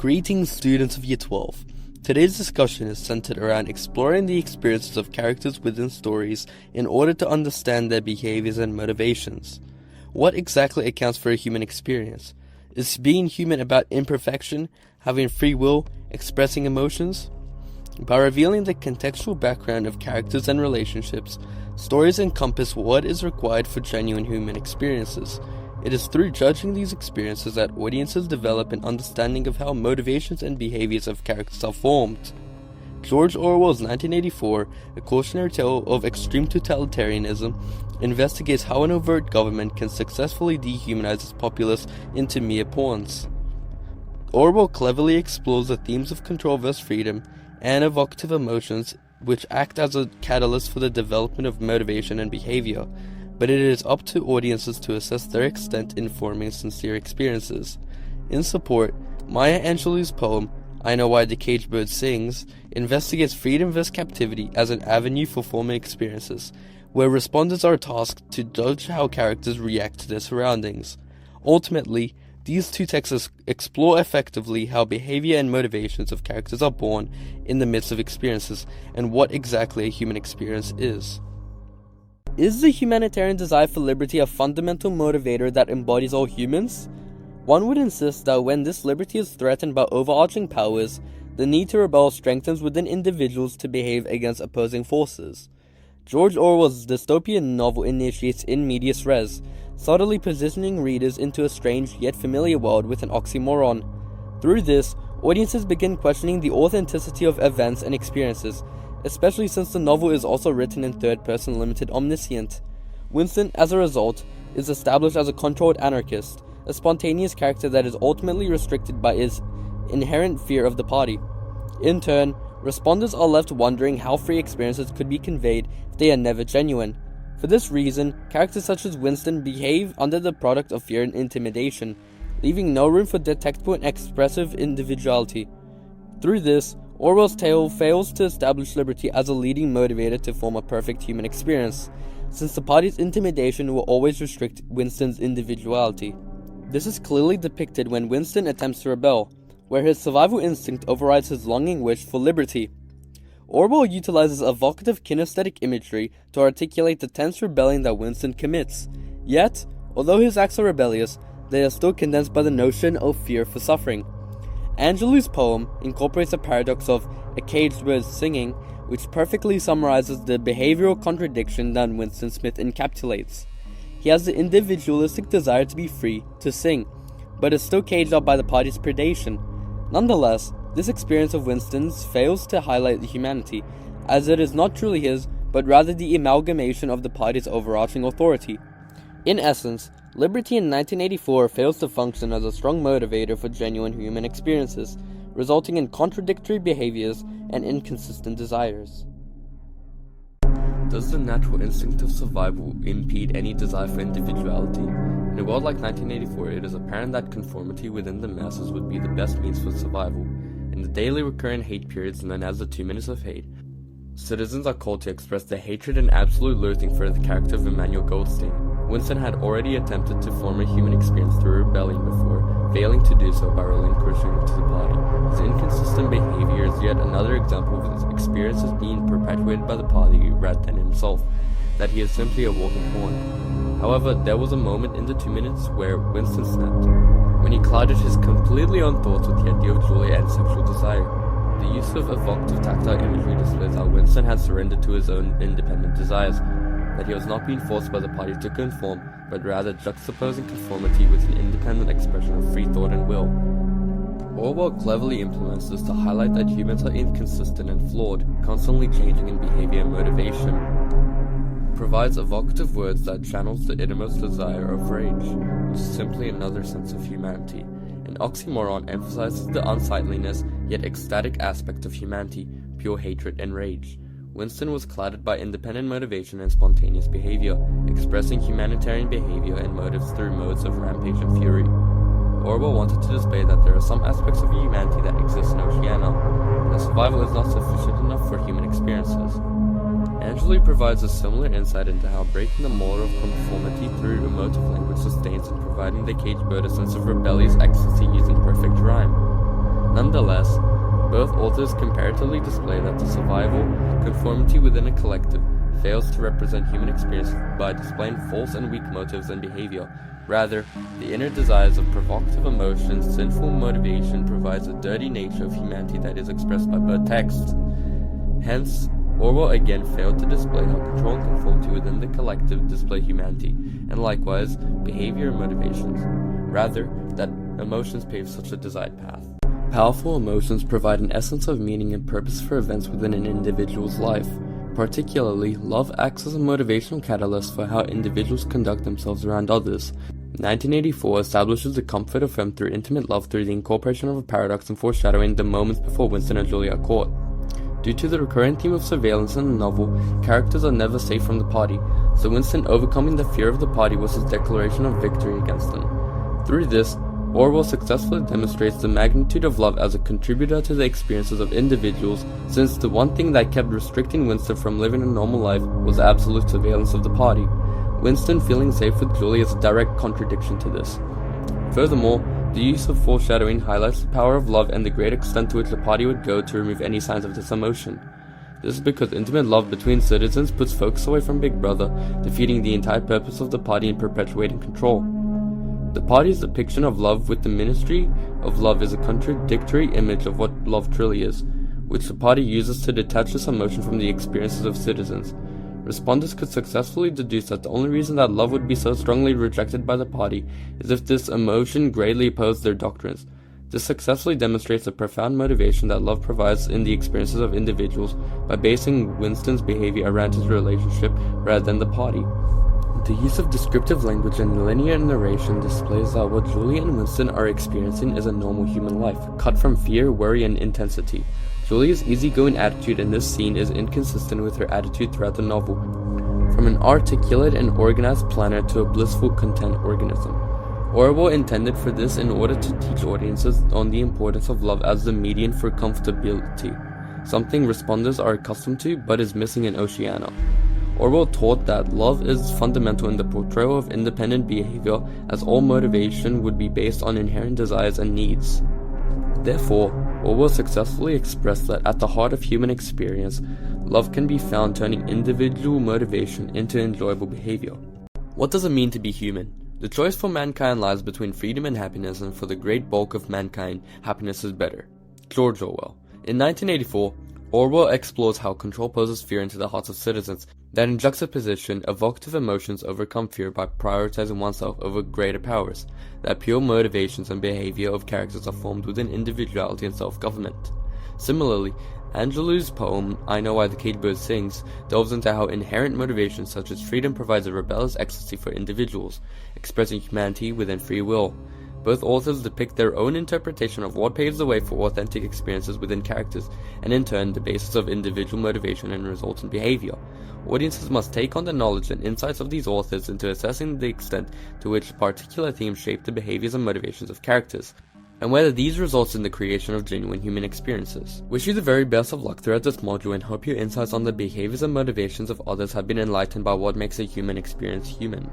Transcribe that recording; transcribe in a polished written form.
Greetings, students of Year 12. Today's discussion is centered around exploring the experiences of characters within stories in order to understand their behaviors and motivations. What exactly accounts for a human experience? Is being human about imperfection, having free will, expressing emotions? By revealing the contextual background of characters and relationships, stories encompass what is required for genuine human experiences. It is through judging these experiences that audiences develop an understanding of how motivations and behaviors of characters are formed. George Orwell's 1984, A Cautionary Tale of Extreme Totalitarianism, investigates how an overt government can successfully dehumanize its populace into mere pawns. Orwell cleverly explores the themes of control versus freedom and evocative emotions, which act as a catalyst for the development of motivation and behavior, but it is up to audiences to assess their extent in forming sincere experiences. In support, Maya Angelou's poem, I Know Why the Caged Bird Sings, investigates freedom versus captivity as an avenue for forming experiences, where respondents are tasked to judge how characters react to their surroundings. Ultimately, these two texts explore effectively how behavior and motivations of characters are born in the midst of experiences, and what exactly a human experience is. Is the humanitarian desire for liberty a fundamental motivator that embodies all humans? One would insist that when this liberty is threatened by overarching powers, the need to rebel strengthens within individuals to behave against opposing forces. George Orwell's dystopian novel initiates in medias res, subtly positioning readers into a strange yet familiar world with an oxymoron. Through this, audiences begin questioning the authenticity of events and experiences, especially since the novel is also written in third-person limited omniscient. Winston, as a result, is established as a controlled anarchist, a spontaneous character that is ultimately restricted by his inherent fear of the party. In turn, respondents are left wondering how free experiences could be conveyed if they are never genuine. For this reason, characters such as Winston behave under the product of fear and intimidation, leaving no room for detectable and expressive individuality. Through this, Orwell's tale fails to establish liberty as a leading motivator to form a perfect human experience, since the party's intimidation will always restrict Winston's individuality. This is clearly depicted when Winston attempts to rebel, where his survival instinct overrides his longing wish for liberty. Orwell utilizes evocative kinesthetic imagery to articulate the tense rebellion that Winston commits. Yet, although his acts are rebellious, they are still condensed by the notion of fear for suffering. Angelou's poem incorporates the paradox of a caged bird singing, which perfectly summarizes the behavioral contradiction that Winston Smith encapsulates. He has the individualistic desire to be free, to sing, but is still caged up by the party's predation. Nonetheless, this experience of Winston's fails to highlight the humanity, as it is not truly his, but rather the amalgamation of the party's overarching authority. In essence, liberty in 1984 fails to function as a strong motivator for genuine human experiences, resulting in contradictory behaviors and inconsistent desires. Does the natural instinct of survival impede any desire for individuality? In a world like 1984, it is apparent that conformity within the masses would be the best means for survival. In the daily recurrent hate periods known as the 2 minutes of hate, citizens are called to express their hatred and absolute loathing for the character of Emmanuel Goldstein. Winston had already attempted to form a human experience through rebellion before, failing to do so by relinquishing to the party. His inconsistent behavior is yet another example of his experiences being perpetuated by the party rather than himself, that he is simply a walking pawn. However, there was a moment in the 2 minutes where Winston snapped, when he clouded his completely own thoughts with the idea of joy and sexual desire. The use of evocative tactile imagery displays how Winston had surrendered to his own independent desires, that he was not being forced by the party to conform, but rather juxtaposing conformity with an independent expression of free thought and will. Orwell cleverly implements this to highlight that humans are inconsistent and flawed, constantly changing in behavior and motivation. Provides evocative words that channels the innermost desire of rage, which is simply another sense of humanity. An oxymoron emphasizes the unsightliness yet ecstatic aspect of humanity, pure hatred and rage. Winston was clouded by independent motivation and spontaneous behavior, expressing humanitarian behavior and motives through modes of rampage and fury. Orwell wanted to display that there are some aspects of humanity that exist in Oceania, and that survival is not sufficient enough for human experiences. Angelou provides a similar insight into how breaking the mold of conformity through emotive language sustains in providing the caged bird a sense of rebellious ecstasy using perfect rhyme. Nonetheless, both authors comparatively display that the survival conformity within a collective fails to represent human experience by displaying false and weak motives and behavior. Rather, the inner desires of provocative emotions, sinful motivation provides a dirty nature of humanity that is expressed by both texts. Hence, Orwell again failed to display how control and conformity within the collective display humanity, and likewise, behavior and motivations. Rather, that emotions pave such a desired path. Powerful emotions provide an essence of meaning and purpose for events within an individual's life. Particularly, love acts as a motivational catalyst for how individuals conduct themselves around others. 1984 establishes the comfort of home through intimate love through the incorporation of a paradox and foreshadowing the moments before Winston and Julia are caught. Due to the recurrent theme of surveillance in the novel, characters are never safe from the party, so Winston overcoming the fear of the party was his declaration of victory against them. Through this, Orwell successfully demonstrates the magnitude of love as a contributor to the experiences of individuals, since the one thing that kept restricting Winston from living a normal life was absolute surveillance of the party. Winston feeling safe with Julie is a direct contradiction to this. Furthermore, the use of foreshadowing highlights the power of love and the great extent to which the party would go to remove any signs of this emotion. This is because intimate love between citizens puts focus away from Big Brother, defeating the entire purpose of the party and perpetuating control. The party's depiction of love with the Ministry of Love is a contradictory image of what love truly is, which the party uses to detach this emotion from the experiences of citizens. Respondents could successfully deduce that the only reason that love would be so strongly rejected by the party is if this emotion greatly opposed their doctrines. This successfully demonstrates the profound motivation that love provides in the experiences of individuals by basing Winston's behavior around his relationship rather than the party. The use of descriptive language and linear narration displays that what Julie and Winston are experiencing is a normal human life, cut from fear, worry, and intensity. Julia's easygoing attitude in this scene is inconsistent with her attitude throughout the novel. From an articulate and organized planner to a blissful content organism. Orwell intended for this in order to teach audiences on the importance of love as the medium for comfortability, something respondents are accustomed to but is missing in Oceania. Orwell taught that love is fundamental in the portrayal of independent behavior, as all motivation would be based on inherent desires and needs. Therefore, Orwell successfully expressed that at the heart of human experience, love can be found turning individual motivation into enjoyable behavior. What does it mean to be human? The choice for mankind lies between freedom and happiness, and for the great bulk of mankind, happiness is better. George Orwell. In 1984, Orwell explores how control poses fear into the hearts of citizens, that in juxtaposition, evocative emotions overcome fear by prioritizing oneself over greater powers, that pure motivations and behavior of characters are formed within individuality and self-government. Similarly, Angelou's poem, I Know Why the Caged Bird Sings, delves into how inherent motivations such as freedom provides a rebellious ecstasy for individuals, expressing humanity within free will. Both authors depict their own interpretation of what paves the way for authentic experiences within characters, and in turn the basis of individual motivation and resultant behavior. Audiences must take on the knowledge and insights of these authors into assessing the extent to which particular themes shape the behaviors and motivations of characters, and whether these results in the creation of genuine human experiences. Wish you the very best of luck throughout this module, and hope your insights on the behaviors and motivations of others have been enlightened by what makes a human experience human.